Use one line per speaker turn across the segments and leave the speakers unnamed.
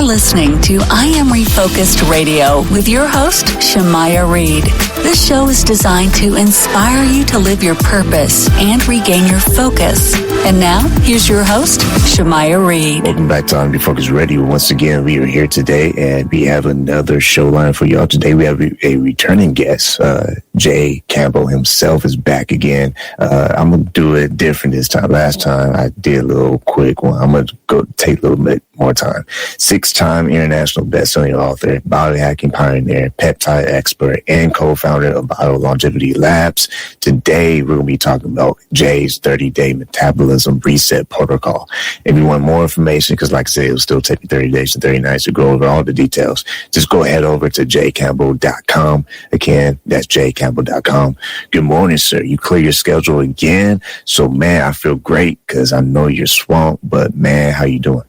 listening to I Am Refocused Radio with your host, Shamaya Reed. This show is designed to inspire you to live your purpose and regain your focus. And now, here's your host, Shamaya Reed.
Welcome back to I Am Refocused Radio. Once again, we are here today, and we have another show line for y'all. Today, we have a returning guest. Jay Campbell himself is back again. I'm going to do it different this time. Last time, I did a little quick one. I'm going to go take a little bit more time. 6-time international best-selling author, biohacking pioneer, peptide expert, and co-founder of Bio Longevity Labs. Today, we're going to be talking about Jay's 30-day metabolism reset protocol. If you want more information, because like I said, it'll still take me 30 days to 30 nights to go over all the details, just go head over to jcampbell.com. Again, that's jcampbell.com. Good morning, sir. You clear your schedule again. So, man, I feel great because I know you're swamped, but, man, how you doing?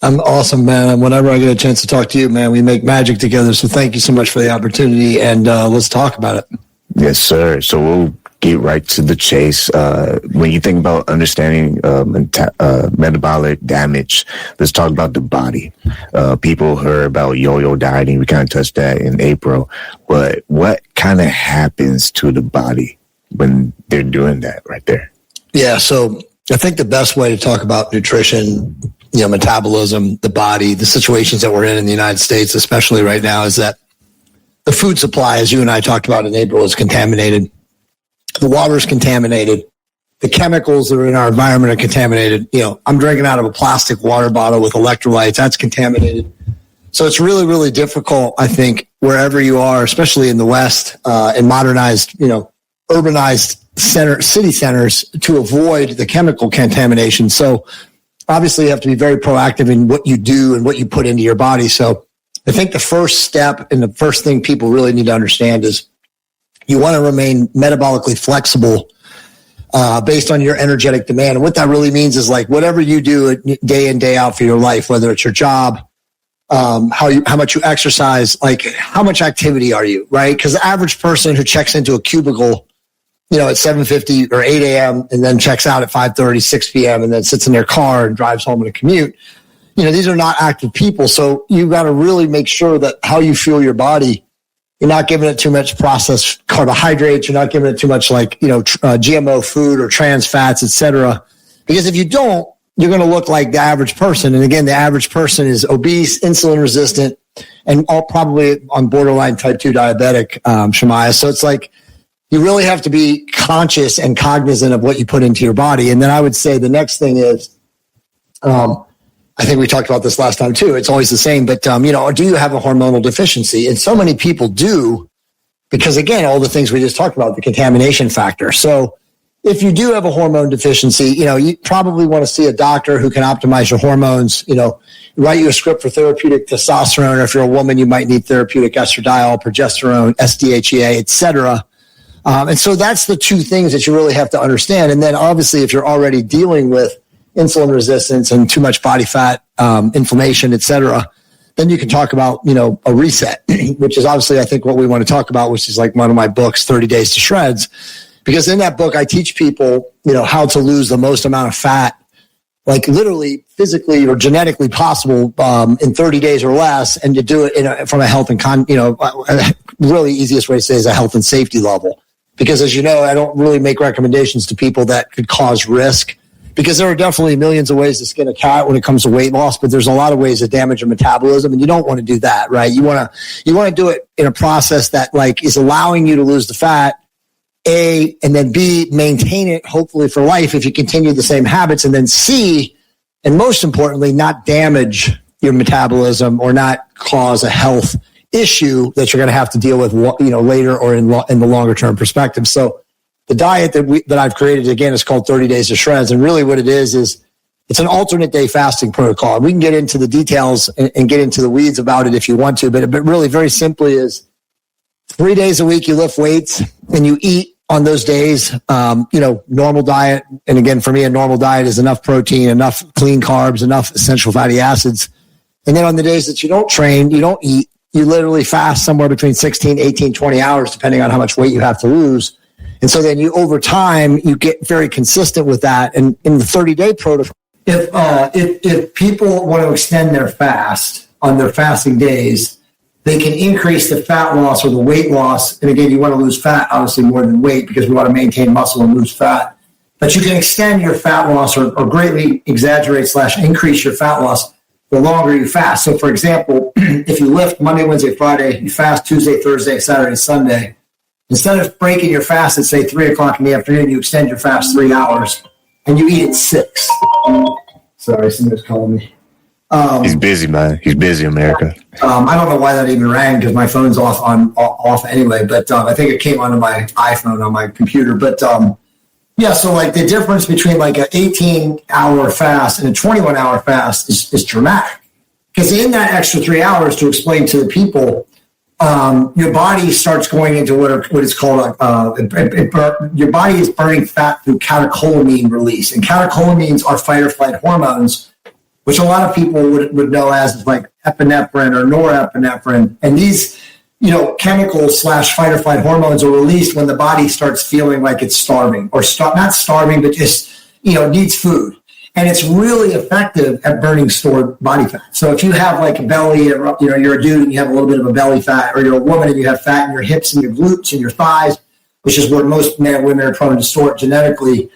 I'm awesome, man. Whenever I get a chance to talk to you, man, we make magic together. So thank you so much for the opportunity, and let's talk about it.
Yes, sir. So we'll get right to the chase. When you think about understanding metabolic damage, let's talk about the body. People heard about yo-yo dieting. We kind of touched that in April. But what kind of happens to the body when they're doing that right there?
Yeah, so I think the best way to talk about nutrition, metabolism, the body, the situations that we're in the United States, especially right now, is that the food supply, as you and I talked about in April, is contaminated. The water is contaminated. The chemicals that are in our environment are contaminated. I'm drinking out of a plastic water bottle with electrolytes. That's contaminated. So it's really, really difficult, I think, wherever you are, especially in the West, in modernized, urbanized city centers, to avoid the chemical contamination. So obviously, you have to be very proactive in what you do and what you put into your body. So I think the first step and the first thing people really need to understand is you want to remain metabolically flexible based on your energetic demand. And what that really means is like whatever you do day in, day out for your life, whether it's your job, how much you exercise, like how much activity are you, right? Because the average person who checks into a cubicle at 7:50 or 8 a.m. and then checks out at 5:30, 6 p.m. and then sits in their car and drives home in a commute. These are not active people. So you got to really make sure that how you fuel your body, you're not giving it too much processed carbohydrates. You're not giving it too much GMO food or trans fats, etc. Because if you don't, you're going to look like the average person. And again, the average person is obese, insulin resistant, and all probably on borderline type 2 diabetic, Shamaya. So it's like, you really have to be conscious and cognizant of what you put into your body. And then I would say the next thing is, I think we talked about this last time too. It's always the same, but, do you have a hormonal deficiency? And so many people do, because again, all the things we just talked about, the contamination factor. So if you do have a hormone deficiency, you probably want to see a doctor who can optimize your hormones, write you a script for therapeutic testosterone, or if you're a woman, you might need therapeutic estradiol, progesterone, SDHEA, et cetera. And so that's the two things that you really have to understand. And then obviously, if you're already dealing with insulin resistance and too much body fat, inflammation, et cetera, then you can talk about, a reset, which is obviously, I think, what we want to talk about, which is like one of my books, 30 Days to Shredz. Because in that book, I teach people, how to lose the most amount of fat, like literally physically or genetically possible in 30 days or less, and to do it from a health and, really easiest way to say is a health and safety level. Because as you know, I don't really make recommendations to people that could cause risk, because there are definitely millions of ways to skin a cat when it comes to weight loss, but there's a lot of ways to damage your metabolism, and you don't want to do that, right? You want to do it in a process that is allowing you to lose the fat, A, and then B, maintain it hopefully for life if you continue the same habits, and then C, and most importantly, not damage your metabolism or not cause a health issue that you're going to have to deal with, later or in the longer term perspective. So the diet that I've created, again, is called 30 Days to Shredz. And really what it is it's an alternate day fasting protocol. We can get into the details and get into the weeds about it if you want to, but really very simply is 3 days a week you lift weights and you eat on those days, normal diet. And again, for me, a normal diet is enough protein, enough clean carbs, enough essential fatty acids. And then on the days that you don't train, you don't eat, you literally fast somewhere between 16, 18, 20 hours, depending on how much weight you have to lose. And so then over time, you get very consistent with that. And in the 30-day protocol, if people want to extend their fast, on their fasting days, they can increase the fat loss or the weight loss. And again, you want to lose fat, obviously, more than weight because we want to maintain muscle and lose fat. But you can extend your fat loss or greatly exaggerate / increase your fat loss the longer you fast. So, for example, if you lift Monday, Wednesday, Friday, you fast Tuesday, Thursday, Saturday, Sunday, instead of breaking your fast at, say, 3 o'clock in the afternoon, you extend your fast 3 hours and you eat at 6. Sorry, somebody's calling me.
He's busy, man. He's busy, America.
I don't know why that even rang because my phone's off anyway, but I think it came onto my iPhone on my computer. But yeah, so like the difference between like an 18-hour fast and a 21-hour fast is dramatic. Because in that extra 3 hours, to explain to the people, your body starts going into what is called your body is burning fat through catecholamine release, and catecholamines are fight or flight hormones, which a lot of people would know as like epinephrine or norepinephrine. And these, chemicals / fight or flight hormones are released when the body starts feeling like it's starving or not starving, but just, needs food. And it's really effective at burning stored body fat. So if you have like a belly, you're a dude and you have a little bit of a belly fat, or you're a woman and you have fat in your hips and your glutes and your thighs, which is where most men and women are prone to store it genetically,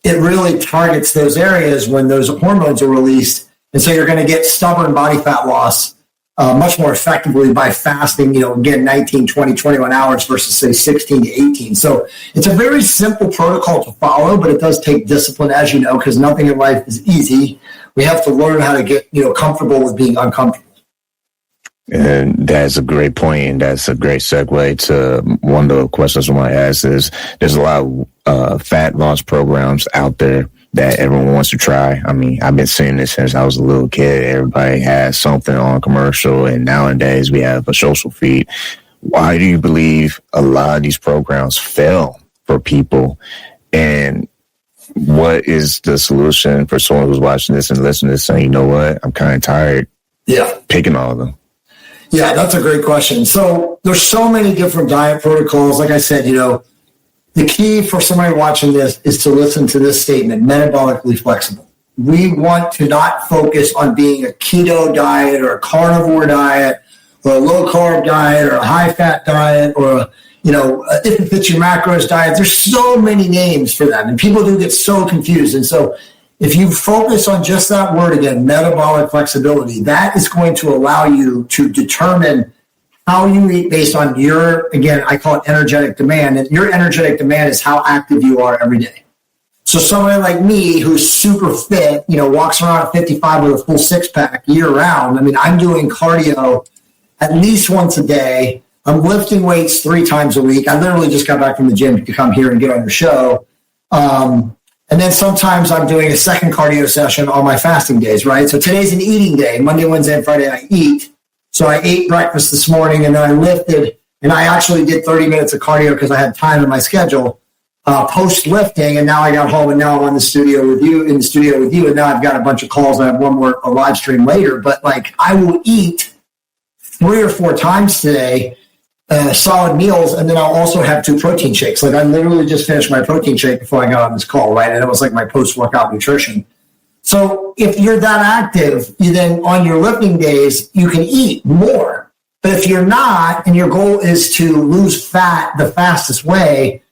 it really targets those areas when those hormones are released. And so you're going to get stubborn body fat loss much more effectively by fasting, again, 19, 20, 21 hours versus, say, 16 to 18. So it's a very simple protocol to follow, but it does take discipline, as you know, because nothing in life is easy. We have to learn how to get, comfortable with being uncomfortable.
And that's a great point, and that's a great segue to one of the questions I want to ask is there's a lot of fat loss programs out there that everyone wants to try. I mean, I've been seeing this since I was a little kid. Everybody has something on commercial, and nowadays we have a social feed. Why do you believe a lot of these programs fail for people? And what is the solution for someone who's watching this and listening to this saying, you know what, I'm kind of tired picking all of them?
Yeah, that's a great question. So there's so many different diet protocols. Like I said, the key for somebody watching this is to listen to this statement: metabolically flexible. We want to not focus on being a keto diet or a carnivore diet or a low carb diet or a high fat diet or if it fits your macros diet. There's so many names for them, and people do get so confused. And so if you focus on just that word again, metabolic flexibility, that is going to allow you to determine how you eat based on your, again, I call it energetic demand. And your energetic demand is how active you are every day. So somebody like me who's super fit, walks around at 55 with a full 6-pack year round. I mean, I'm doing cardio at least once a day. I'm lifting weights 3 times a week. I literally just got back from the gym to come here and get on your show. And then sometimes I'm doing a second cardio session on my fasting days, right? So today's an eating day. Monday, Wednesday, and Friday I eat. So I ate breakfast this morning, and then I lifted, and I actually did 30 minutes of cardio because I had time in my schedule post-lifting, and now I got home, and now I'm in the studio with you, and now I've got a bunch of calls. I have one more a live stream later, but like I will eat 3 or 4 times today, solid meals, and then I'll also have 2 protein shakes. Like I literally just finished my protein shake before I got on this call, right? And it was like my post-workout nutrition. So if you're that active, you then on your lifting days, you can eat more. But if you're not, and your goal is to lose fat the fastest way,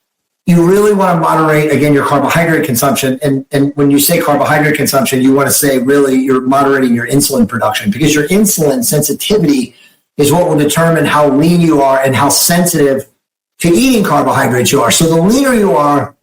you really want to moderate, again, your carbohydrate consumption. And when you say carbohydrate consumption, you want to say really you're moderating your insulin production, because your insulin sensitivity is what will determine how lean you are and how sensitive to eating carbohydrates you are. So the leaner you are,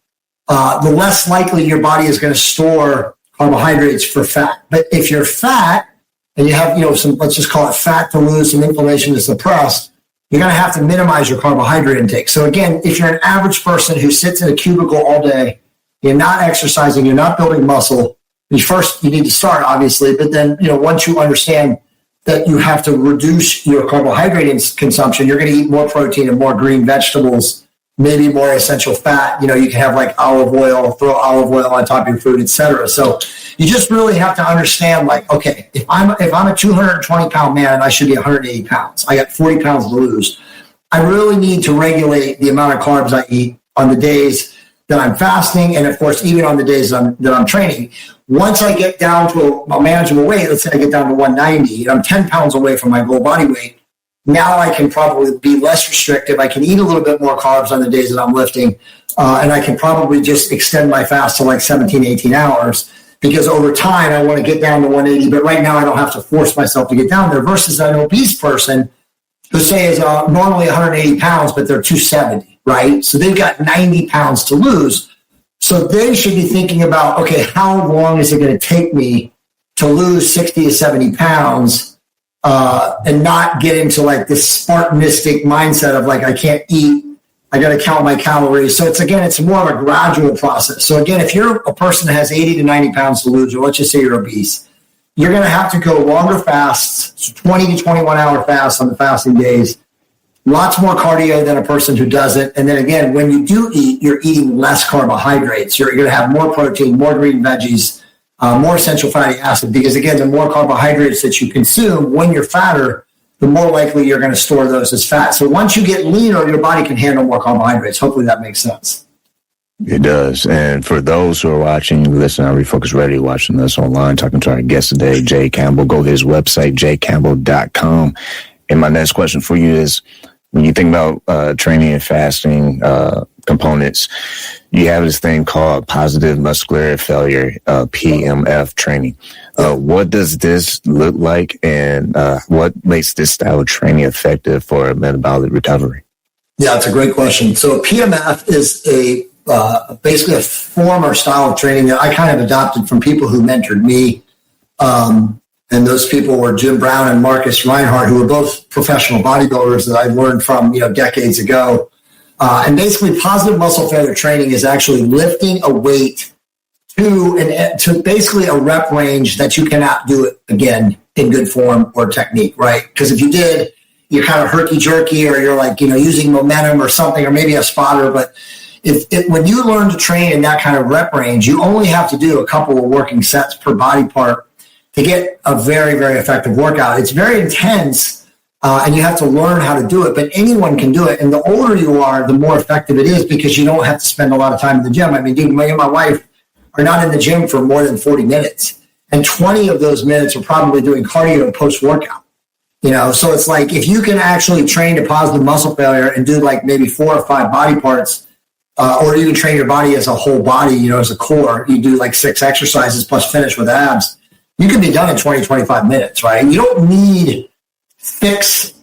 the less likely your body is going to store carbohydrates for fat. But if you're fat and you have, some, let's just call it fat to lose, some inflammation to suppress, you're going to have to minimize your carbohydrate intake. So again, if you're an average person who sits in a cubicle all day, you're not exercising, you're not building muscle, first you need to start, obviously, but then, once you understand that you have to reduce your carbohydrate consumption, you're going to eat more protein and more green vegetables, maybe more essential fat. You can have like olive oil, throw olive oil on top of your food, etc. So you just really have to understand, like, okay, if I'm a 220-pound man and I should be 180 pounds, I got 40 pounds to lose. I really need to regulate the amount of carbs I eat on the days that I'm fasting, and of course, even on the days that I'm training.
Once I get down to a manageable weight, let's say I get down to 190, and I'm 10 pounds away from my goal body weight, now I can probably be less restrictive. I can eat a little bit more carbs on the days that I'm lifting, and I can probably just extend my fast to like 17, 18 hours, because over time I want to get down to 180, but right now I don't have to force myself to get down there, versus an obese person who say is normally 180 pounds, but they're 270, right? So they've got 90 pounds to lose. So they should be thinking about, okay, how long is it going to take me to lose 60 to 70 pounds and not get into like this Spartanistic mindset of like, I can't eat, I got to count my calories. So it's more of a gradual process. So again, if you're a person that has 80 to 90 pounds to lose, or let's just say you're obese, you're going to have to go longer fasts, so 20 to 21 hour fasts on the fasting days, lots more cardio than a person who doesn't. And then again, when you do eat, you're eating less carbohydrates. You're going to have more protein, more green veggies, more essential fatty acid, because again, the more carbohydrates that you consume when you're fatter, the more likely you're going to store those as fat. So once you get leaner, your body can handle more carbohydrates. Hopefully that makes sense.
It does. And for those who are watching, listening on Refocus Radio, watching us online, talking to our guest today, Jay Campbell, go to his website, jcampbell.com. And my next question for you is, when you think about training and fasting components, you have this thing called positive muscular failure, PMF training. What does this look like, and what makes this style of training effective for metabolic recovery?
Yeah, it's a great question. So PMF is basically a form or style of training that I kind of adopted from people who mentored me. And those people were Jim Brown and Marcus Reinhardt, who were both professional bodybuilders that I learned from, decades ago. And basically, positive muscle failure training is actually lifting a weight to basically a rep range that you cannot do it again in good form or technique, right? Because if you did, you're kind of herky-jerky, or you're like, using momentum or something, or maybe a spotter. But when you learn to train in that kind of rep range, you only have to do a couple of working sets per body part to get a very, very effective workout. It's very intense, and you have to learn how to do it, but anyone can do it. And the older you are, the more effective it is, because you don't have to spend a lot of time in the gym. I mean, dude, me and my wife are not in the gym for more than 40 minutes, and 20 of those minutes are probably doing cardio post-workout. So it's like, if you can actually train to positive muscle failure and do like maybe 4 or 5 body parts, or even train your body as a whole body, as a core, you do like 6 exercises plus finish with abs, you can be done in 20, 25 minutes, right? You don't need 6,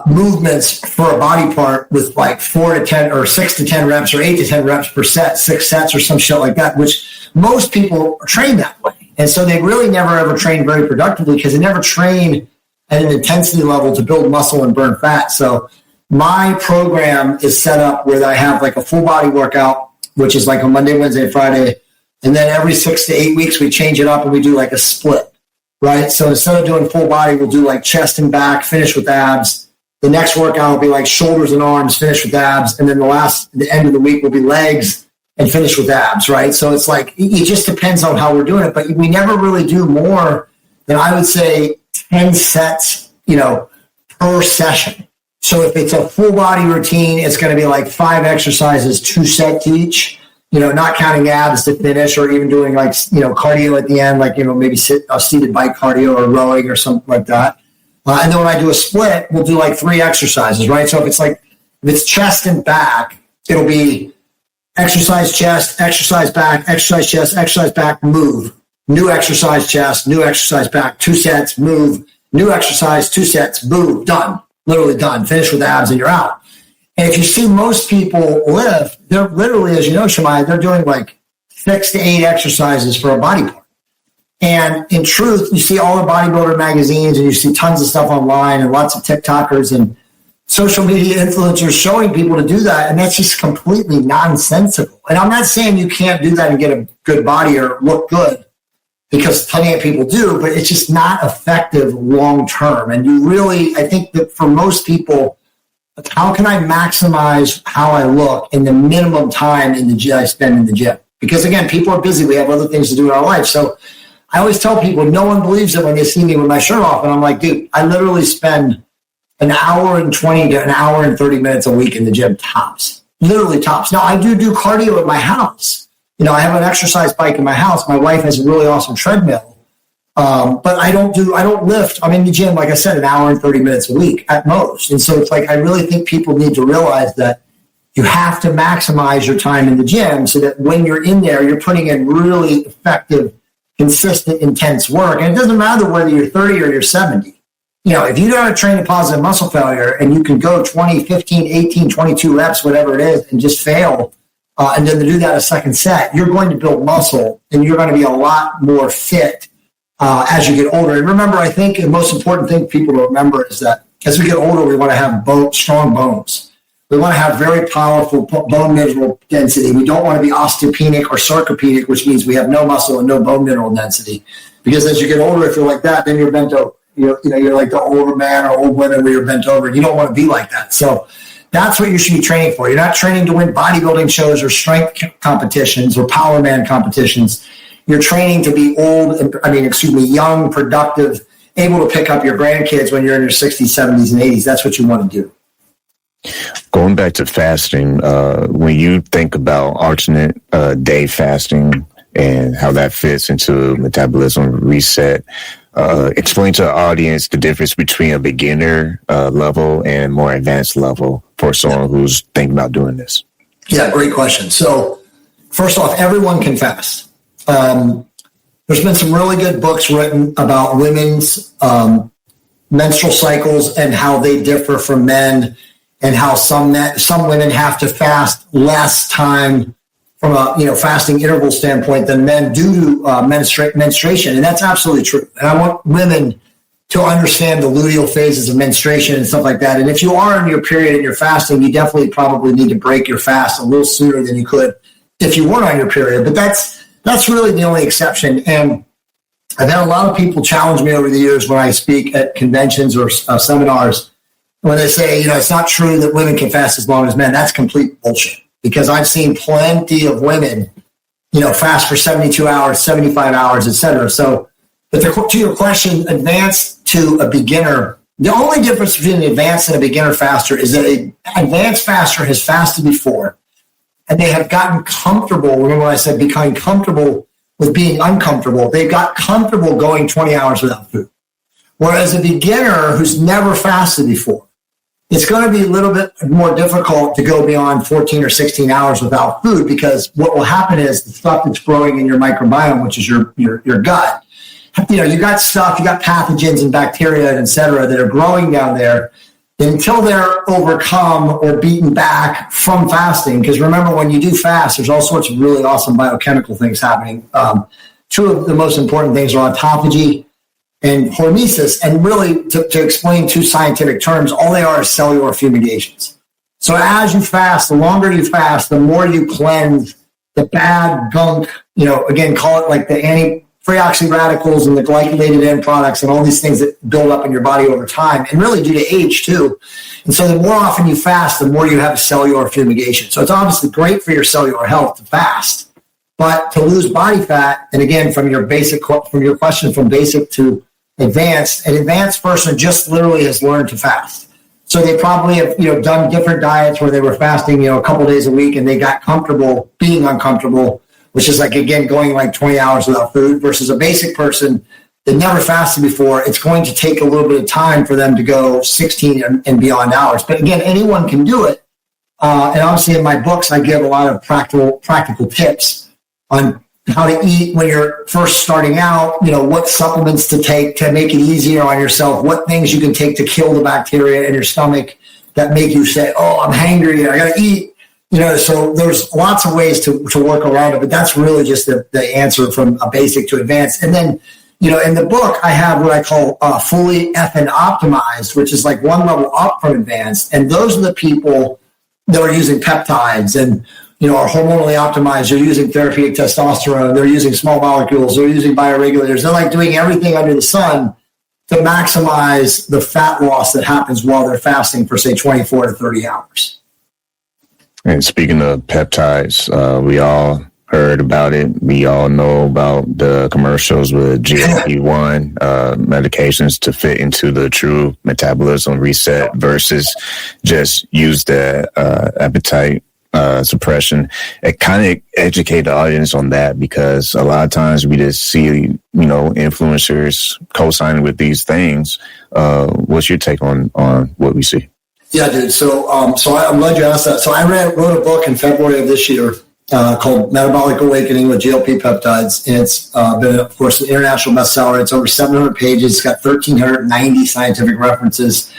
movements for a body part with like 4 to 10 or 6 to 10 reps or 8 to 10 reps per set, 6 sets or some shit like that, which most people are trained that way. And so they really never ever train very productively, because they never train at an intensity level to build muscle and burn fat. So my program is set up where I have like a full body workout, which is like a Monday, Wednesday, Friday. And then every 6 to 8 weeks, we change it up and we do like a split, right? So instead of doing full body, we'll do like chest and back, finish with abs. The next workout will be like shoulders and arms, finish with abs. And then the end of the week will be legs and finish with abs, right? So it's like, it just depends on how we're doing it. But we never really do more than, I would say, 10 sets, per session. So if it's a full body routine, it's going to be like 5 exercises, 2 sets each. Not counting abs to finish, or even doing like, cardio at the end, like, maybe seated bike cardio or rowing or something like that. And then when I do a split, we'll do like 3 exercises, right? So if it's chest and back, it'll be exercise chest, exercise back, exercise chest, exercise back, move. New exercise chest, new exercise back, 2 sets, move. New exercise, 2 sets, move, done. Literally done. Finish with abs and you're out. And if you see most people lift, they're literally, as you know, Shemaya, they're doing like 6 to 8 exercises for a body part. And in truth, you see all the bodybuilder magazines, and you see tons of stuff online, and lots of TikTokers and social media influencers showing people to do that. And that's just completely nonsensical. And I'm not saying you can't do that and get a good body or look good, because plenty of people do, but it's just not effective long term. And I think that for most people, how can I maximize how I look in the minimum time in the gym I spend in the gym? Because again, people are busy. We have other things to do in our life. So I always tell people, no one believes it when they see me with my shirt off. And I'm like, dude, I literally spend an hour and 20 to an hour and 30 minutes a week in the gym, tops. Literally tops. Now, I do cardio at my house. I have an exercise bike in my house. My wife has a really awesome treadmill. But I don't lift. I'm in the gym, like I said, an hour and 30 minutes a week at most. And so it's like, I really think people need to realize that you have to maximize your time in the gym so that when you're in there, you're putting in really effective, consistent, intense work. And it doesn't matter whether you're 30 or you're 70. If you got to train a positive muscle failure and you can go 20, 15, 18, 22 reps, whatever it is, and just fail, and then to do that a second set, you're going to build muscle and you're going to be a lot more fit as you get older. And remember, I think the most important thing people to remember is that as we get older, we want to have strong bones. We want to have very powerful bone mineral density. We don't want to be osteopenic or sarcopenic, which means we have no muscle and no bone mineral density. Because as you get older, if you're like that, then you're bent over. You're like the older man or old women where you're bent over. You don't want to be like that. So that's what you should be training for. You're not training to win bodybuilding shows or strength competitions or power man competitions. You're training to be young, productive, able to pick up your grandkids when you're in your 60s, 70s, and 80s. That's what you want to do.
Going back to fasting, when you think about alternate day fasting and how that fits into metabolism reset, explain to the audience the difference between a beginner level and more advanced level for someone who's thinking about doing this.
Yeah, great question. So first off, everyone can fast. There's been some really good books written about women's menstrual cycles and how they differ from men, and how some women have to fast less time from a fasting interval standpoint than men due to menstruation, and that's absolutely true. And I want women to understand the luteal phases of menstruation and stuff like that. And if you are in your period and you're fasting, you definitely probably need to break your fast a little sooner than you could if you weren't on your period. But that's really the only exception. And I've had a lot of people challenge me over the years when I speak at conventions or seminars, when they say, it's not true that women can fast as long as men. That's complete bullshit, because I've seen plenty of women, fast for 72 hours, 75 hours, et cetera. So, but to your question, advanced to a beginner, the only difference between an advanced and a beginner faster is that an advanced faster has fasted before, and they have gotten comfortable. Remember when I said becoming comfortable with being uncomfortable? They've got comfortable going 20 hours without food. Whereas a beginner who's never fasted before, it's going to be a little bit more difficult to go beyond 14 or 16 hours without food, because what will happen is the stuff that's growing in your microbiome, which is your gut, you got pathogens and bacteria, et cetera, that are growing down there until they're overcome or beaten back from fasting. Because remember, when you do fast, there's all sorts of really awesome biochemical things happening. Two of the most important things are autophagy and hormesis. And really, to explain two scientific terms, all they are is cellular fumigations. So as you fast, the longer you fast, the more you cleanse the bad gunk, again, call it like the free oxyradicals and the glycolated end products and all these things that build up in your body over time, and really due to age too. And so the more often you fast, the more you have a cellular fumigation. So it's obviously great for your cellular health to fast, but to lose body fat, and again, from your question from basic to advanced, an advanced person just literally has learned to fast. So they probably have, done different diets where they were fasting, a couple days a week, and they got comfortable being uncomfortable, which is like, again, going like 20 hours without food, versus a basic person that never fasted before. It's going to take a little bit of time for them to go 16 and beyond hours. But again, anyone can do it. And obviously in my books, I give a lot of practical tips on how to eat when you're first starting out, what supplements to take to make it easier on yourself, what things you can take to kill the bacteria in your stomach that make you say, oh, I'm hangry, I got to eat. So there's lots of ways to work around it, but that's really just the answer from a basic to advanced. And then, in the book, I have what I call fully effing optimized, which is like one level up from advanced. And those are the people that are using peptides and, are hormonally optimized. They're using therapeutic testosterone. They're using small molecules. They're using bioregulators. They're like doing everything under the sun to maximize the fat loss that happens while they're fasting for, say, 24 to 30 hours.
And speaking of peptides, we all heard about it. We all know about the commercials with GLP-1 medications to fit into the true metabolism reset versus just use the appetite suppression, and kind of educate the audience on that, because a lot of times we just see, influencers co-signing with these things. What's your take on what we see?
Yeah, dude. So I'm glad you asked that. So I wrote a book in February of this year called Metabolic Awakening with GLP peptides. And it's been, of course, an international bestseller. It's over 700 pages. It's got 1,390 scientific references.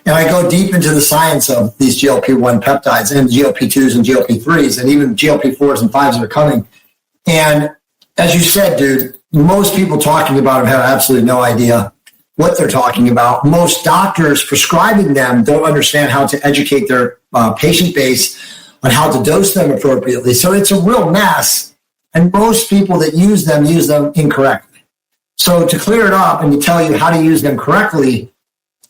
And I go deep into the science of these GLP-1 peptides and GLP-2s and GLP-3s and even GLP-4s and 5s that are coming. And as you said, dude, most people talking about them have absolutely no idea what they're talking about. Most doctors prescribing them don't understand how to educate their patient base on how to dose them appropriately. So it's a real mess. And most people that use them incorrectly. So to clear it up and to tell you how to use them correctly,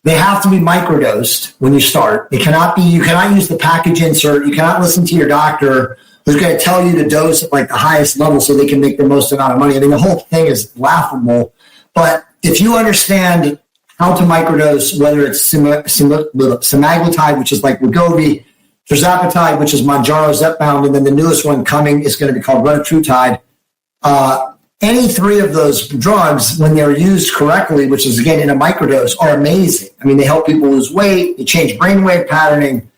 they have to be microdosed when you start. You cannot use the package insert. You cannot listen to your doctor who's going to tell you to dose at like the highest level so they can make the most amount of money. I mean, the whole thing is laughable. But if you understand how to microdose, whether it's semaglutide, which is like Wegovy, tirzepatide, which is Mounjaro, Zepbound, and then the newest one coming is going to be called retatrutide. Any three of those drugs, when they're used correctly, which is, again, in a microdose, are amazing. I mean, they help people lose weight. They change brainwave patterning.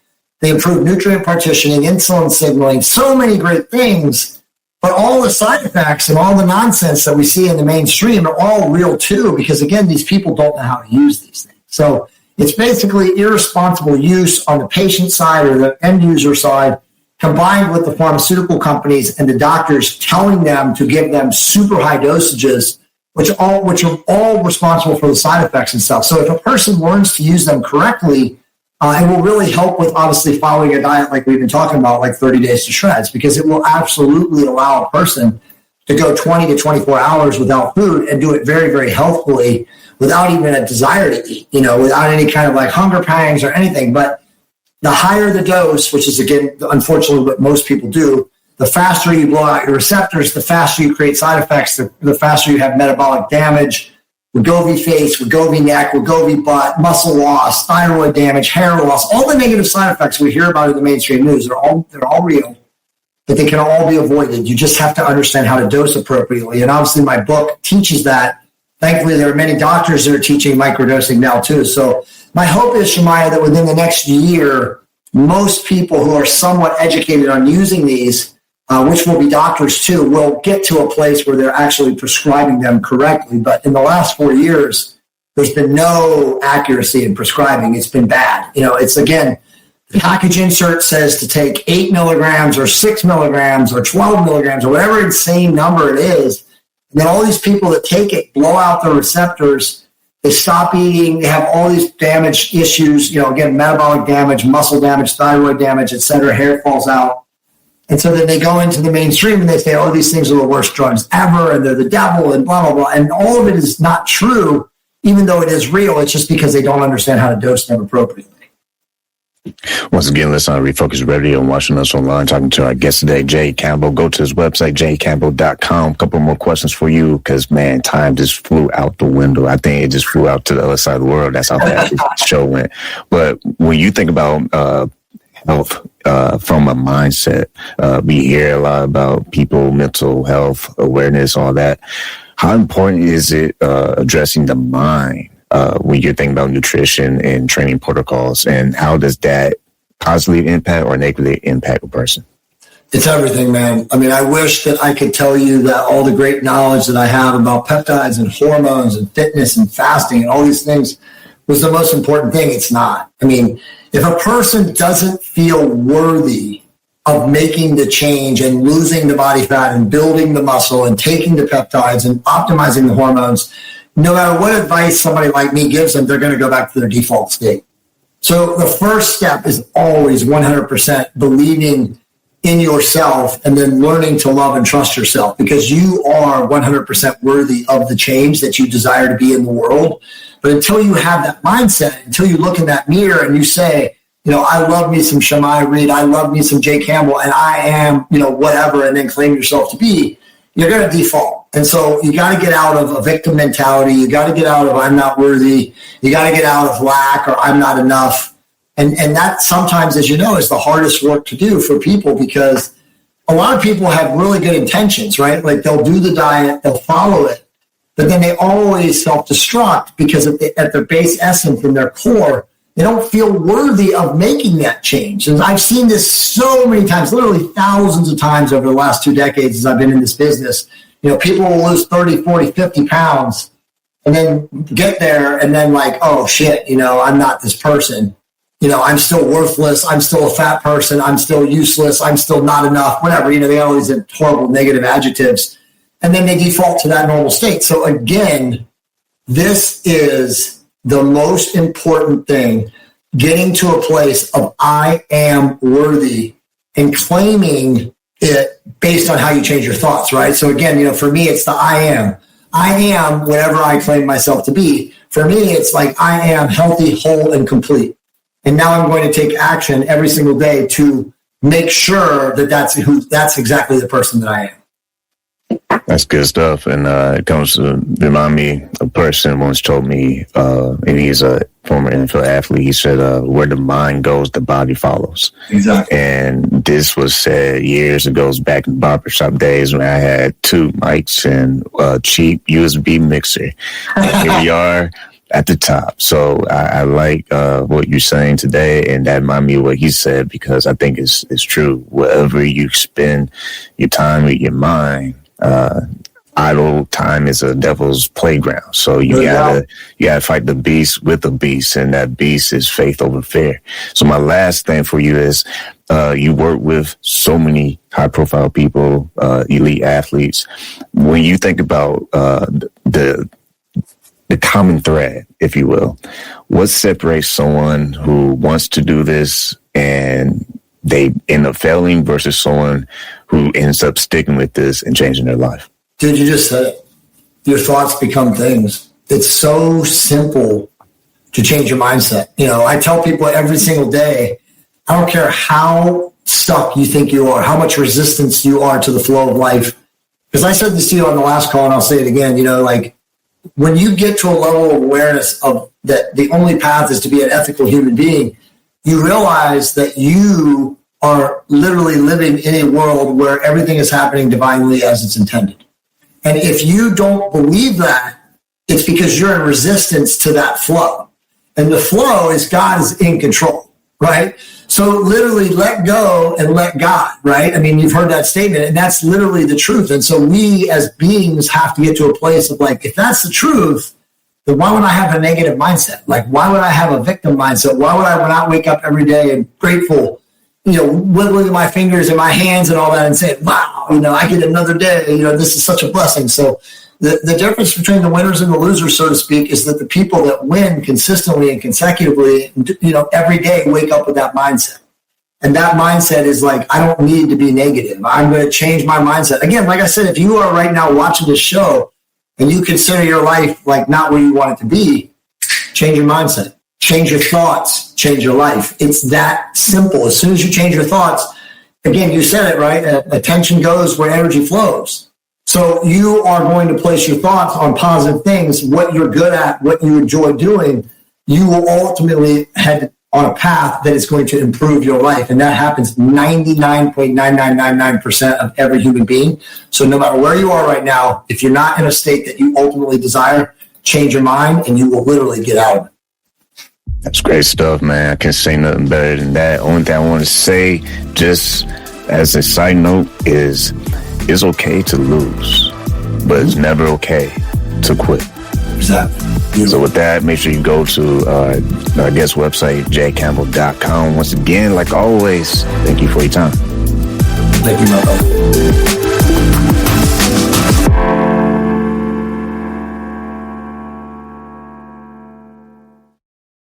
They improve nutrient partitioning, insulin signaling, so many great things. But all the side effects and all the nonsense that we see in the mainstream are all real, too, because, again, these people don't know how to use these things. So it's basically irresponsible use on the patient side or the end user side, combined with the pharmaceutical companies and the doctors telling them to give them super high dosages, which are all responsible for the side effects and stuff. So if a person learns to use them correctly, it will really help with obviously following a diet like we've been talking about, like 30 days to Shredz, because it will absolutely allow a person to go 20 to 24 hours without food and do it very, very healthfully without even a desire to eat, without any kind of like hunger pangs or anything. But the higher the dose, which is, again, unfortunately what most people do, the faster you blow out your receptors, the faster you create side effects, the faster you have metabolic damage, Wegovy face, Wegovy neck, Wegovy butt, muscle loss, thyroid damage, hair loss, all the negative side effects we hear about in the mainstream news, they're all real, but they can all be avoided. You just have to understand how to dose appropriately. And obviously my book teaches that. Thankfully, there are many doctors that are teaching microdosing now too. So my hope is, Shemaiah, that within the next year, most people who are somewhat educated on using these, which will be doctors too, will get to a place where they're actually prescribing them correctly. But in the last 4 years, there's been no accuracy in prescribing. It's been bad. It's, again, the package insert says to take 8 milligrams or 6 milligrams or 12 milligrams or whatever insane number it is. And then all these people that take it blow out their receptors. They stop eating. They have all these damage issues, again, metabolic damage, muscle damage, thyroid damage, et cetera. Hair falls out. And so then they go into the mainstream and they say, oh, these things are the worst drugs ever and they're the devil and blah, blah, blah. And all of it is not true, even though it is real. It's just because they don't understand how to dose them appropriately.
Once again, listen on Refocus Radio and watching us online, talking to our guest today, Jay Campbell. Go to his website, jcampbell.com. A couple more questions for you because, man, time just flew out the window. I think it just flew out to the other side of the world. That's how fast this show went. But when you think about health from a mindset, we hear a lot about people, mental health, awareness, all that. How important is it addressing the mind? When you're thinking about nutrition and training protocols, and how does that positively impact or negatively impact a person?
It's everything, man. I mean, I wish that I could tell you that all the great knowledge that I have about peptides and hormones and fitness and fasting and all these things was the most important thing. It's not. I mean, if a person doesn't feel worthy of making the change and losing the body fat and building the muscle and taking the peptides and optimizing the hormones, no matter what advice somebody like me gives them, they're going to go back to their default state. So the first step is always 100% believing in yourself and then learning to love and trust yourself, because you are 100% worthy of the change that you desire to be in the world. But until you have that mindset, until you look in that mirror and you say, I love me some Shemaiah Reed, I love me some Jay Campbell, and I am, whatever, and then claim yourself to be, you're going to default. And so you got to get out of a victim mentality. You got to get out of I'm not worthy. You got to get out of lack or I'm not enough. And that sometimes, as you know, is the hardest work to do for people, because a lot of people have really good intentions, right? Like they'll do the diet, they'll follow it, but then they always self-destruct because at their base essence and their core, they don't feel worthy of making that change. And I've seen this so many times, literally thousands of times over the last 2 decades as I've been in this business. People will lose 30, 40, 50 pounds and then get there and then like, oh shit, I'm not this person. I'm still worthless. I'm still a fat person. I'm still useless. I'm still not enough, whatever. They always have horrible negative adjectives. And then they default to that normal state. So again, this is the most important thing, getting to a place of I am worthy and claiming it based on how you change your thoughts, right? So again, for me, it's the I am. I am whatever I claim myself to be. For me, it's like I am healthy, whole, and complete. And now I'm going to take action every single day to make sure that that's exactly the person that I am.
That's good stuff. And it comes to remind me, a person once told me, and he's a former NFL athlete, he said, where the mind goes, the body follows.
Exactly.
And this was said years ago, back in barbershop days when I had 2 mics and a cheap USB mixer. And here we are at the top. So I like what you're saying today, and that reminded me of what he said, because I think it's true. Wherever you spend your time with your mind, idle time is a devil's playground. So you gotta fight the beast with the beast, and that beast is faith over fear. So my last thing for you is, you work with so many high profile people, elite athletes. When you think about the common thread, if you will, what separates someone who wants to do this and they end up failing versus someone who ends up sticking with this and changing their life?
Dude, you just said it. Your thoughts become things. It's so simple to change your mindset. I tell people every single day, I don't care how stuck you think you are, how much resistance you are to the flow of life. Because I said this to you on the last call, and I'll say it again, when you get to a level of awareness of that the only path is to be an ethical human being, you realize that you are literally living in a world where everything is happening divinely as it's intended. And if you don't believe that, it's because you're in resistance to that flow. And the flow is God is in control, right? So literally let go and let God, right? I mean, you've heard that statement, and that's literally the truth. And so we as beings have to get to a place of like, if that's the truth, then why would I have a negative mindset? Like, why would I have a victim mindset? Why would I not wake up every day and grateful, wiggling my fingers and my hands and all that and say, wow, I get another day, this is such a blessing. So the difference between the winners and the losers, so to speak, is that the people that win consistently and consecutively, every day wake up with that mindset. And that mindset is like, I don't need to be negative. I'm going to change my mindset. Again, like I said, if you are right now watching this show and you consider your life like not where you want it to be, change your mindset, change your thoughts, change your life. It's that simple. As soon as you change your thoughts, again, you said it, right? Attention goes where energy flows. So you are going to place your thoughts on positive things, what you're good at, what you enjoy doing. You will ultimately head on a path that is going to improve your life. And that happens 99.9999% of every human being. So no matter where you are right now, if you're not in a state that you ultimately desire, change your mind and you will literally get out of it.
That's great stuff, man. I can't say nothing better than that. Only thing I want to say, just as a side note, is it's okay to lose, but it's never okay to quit.
Exactly.
So with that, make sure you go to our guest website, jcampbell.com. Once again, like always, thank you for your time.
Thank you, my brother.